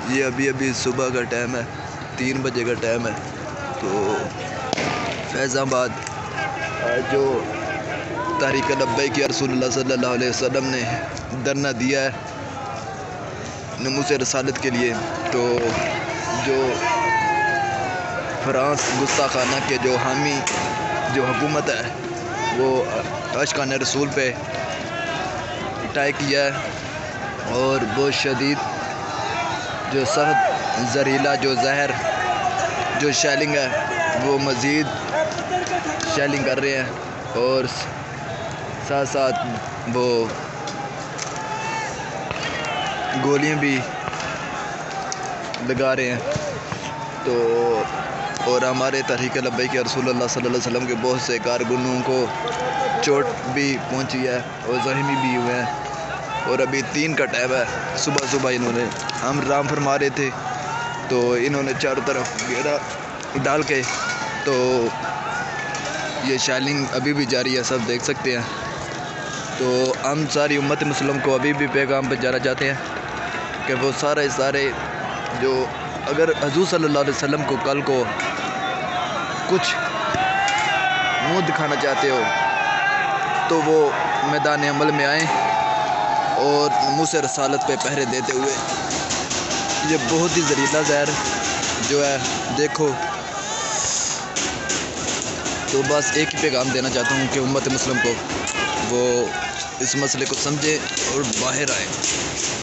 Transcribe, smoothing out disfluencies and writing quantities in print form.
یہ ابھی صبح کا ٹائم ہے، 3 بجے کا ٹائم ہے۔ تو فیض آباد جو تحریک لبیک یا رسول اللہ صلی اللہ علیہ وسلم نے دھرنا دیا ہے ناموس رسالت کے لیے، تو جو فرانس گستاخانہ کے جو حامی جو حکومت ہے وہ عاشقان رسول پہ اٹیک کیا ہے، اور بہت شدید جو سخت زہریلا جو زہر جو شیلنگ ہے وہ مزید شیلنگ کر رہے ہیں، اور ساتھ ساتھ وہ گولیاں بھی لگا رہے ہیں۔ تو اور ہمارے تحریک لبیک یا رسول اللہ صلی اللہ علیہ وسلم کے بہت سے کارکنوں کو چوٹ بھی پہنچی ہے اور زخمی بھی ہوئے ہیں، اور ابھی 3 کا ٹائم ہے۔ صبح ہم رام فرما رہے تھے تو انہوں نے چاروں طرف گھیرا ڈال کے، تو یہ شیلنگ ابھی بھی جاری ہے، سب دیکھ سکتے ہیں۔ تو ہم ساری امت مسلم کو ابھی بھی پیغام پہنچانا چاہتے ہیں کہ وہ سارے جو اگر حضور صلی اللہ علیہ وسلم کو کل کو کچھ منہ دکھانا چاہتے ہو تو وہ میدان عمل میں آئیں، اور ناموس رسالت پہ پہرے دیتے ہوئے یہ بہت ہی زہریلا زہر جو ہے دیکھو۔ تو بس ایک ہی پیغام دینا چاہتا ہوں کہ امت مسلم کو وہ اس مسئلے کو سمجھے اور باہر آئیں۔